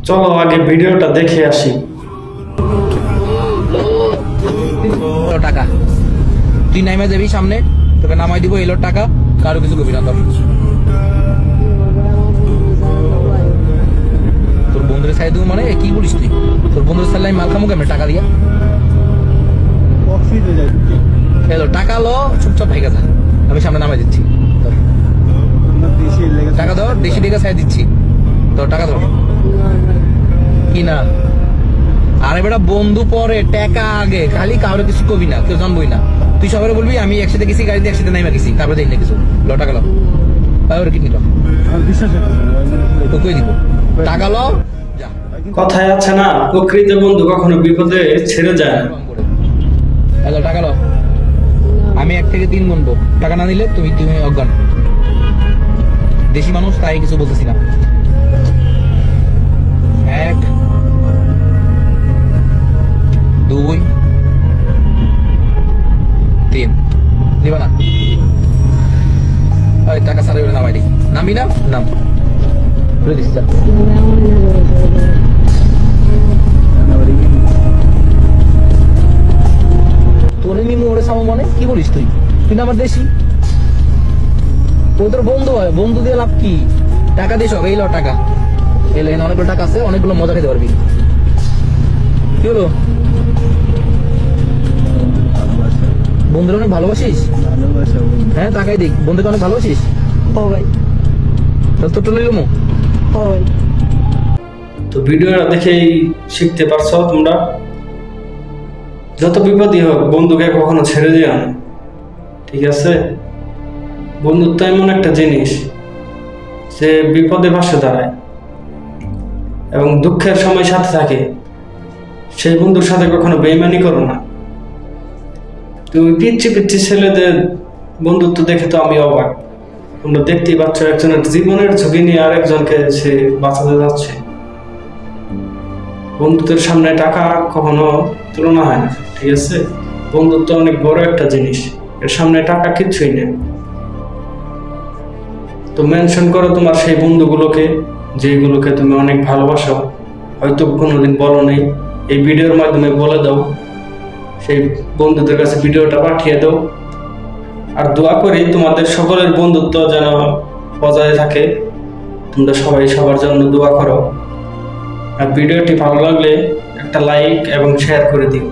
চলো আগে ভিডিওটা দেখে আসি। টাকা তুই নাইমা যাবি সামনে, তোকে নামাই দিব এলো টাকা, কারো কিছু কবি না। তোর বন্ধুদের সাইড দেবো মানে কি বলিস তুই? তোর বন্ধুদের সাইড মাল খামো কেমন টাকা দিয়া? এলো টাকা লো, চুপচাপ ভেঙে যা, আমি সামনে নামাই দিচ্ছি। টাকা ধর, দেশি টাকা সাইড দিচ্ছি, তোর টাকা ধর। কি না আরে বেটা, বন্ধু পরে টাকা আগে, খালি কারো কিছু কবি না, কেউ জানবই না। তুই সবাই বলবি আমি একসাথে গেছি, গাড়িতে একসাথে নাইমা গেছি, তারপরে দেখ না কিছু। ল টাকা লো, কি নিল তোকে দিব টাকা লো। কথায় আছে না, প্রকৃত বন্ধু কখনো বিপদে ছেড়ে যায় না। হ্যালো টাকা লো, আমি 1 থেকে 3 গুনবো, টাকা না নিলে তুমি অজ্ঞান। দেশি মানুষ তাই কিছু বলতেছি না। 1 2 3 নিবা না? টাকা সারা নামাই দি, নামি না নাম তোরে নিমু ওরে সামো মনে কি বলিস তুই? তুই না আমার দেশি, ওই তোর বন্ধু হয়, বন্ধু দিয়ে লাভ কি? টাকা দিস এই ল টাকা, এলে অনেকগুলো টাকা আছে, অনেকগুলো মজা খেতে পারবি। কি হলো? বন্ধুরা অনেক ভালোবাসিস? হ্যাঁ তাকাই দেখ, বন্ধুকে অনেক ভালোবাসিস? ও ভাই তোর তো লইলাম। তো ভিডিওটা দেখেই শিখতে পারছো তোমরা, যত বিপদই হোক বন্ধুকে কখনো ছেড়ে দিও না, ঠিক আছে? বন্ধুত্ব এমন একটা জিনিস যে বিপদে পাশে দাঁড়ায় এবং দুঃখের সময় সাথে থাকে। সেই বন্ধুর সাথে কখনো বেইমানি করো না। তুমি পিচ্ছি পিচ্ছি ছেলেদের বন্ধুত্ব দেখে তো আমি অবাক। তোমরা দেখতেই পাচ্ছ, একজনের জীবনের ঝুঁকি নিয়ে আরেকজনকে সে বাঁচাতে যাচ্ছে। বন্ধুত্বের সামনে টাকা কখনো তুলনা হয় না, ঠিক আছে? বন্ধুত্ব অনেক বড় একটা জিনিস, এর সামনে টাকা কিচ্ছুই নেই। তো মেনশন করো তোমার সেই বন্ধুগুলোকে, যেগুলোকে তুমি অনেক ভালোবাসো, হয়তো কোনোদিন বলো নেই, এই ভিডিওর মাধ্যমে বলে দাও। সেই বন্ধুদের কাছে ভিডিওটা পাঠিয়ে দাও। আর দোয়া করি তোমাদের সকলের বন্ধুত্ব যেন বজায় থাকে। তোমরা সবাই সবার জন্য দোয়া করো। আর ভিডিওটি ভালো লাগলে একটা লাইক এবং শেয়ার করে দিও।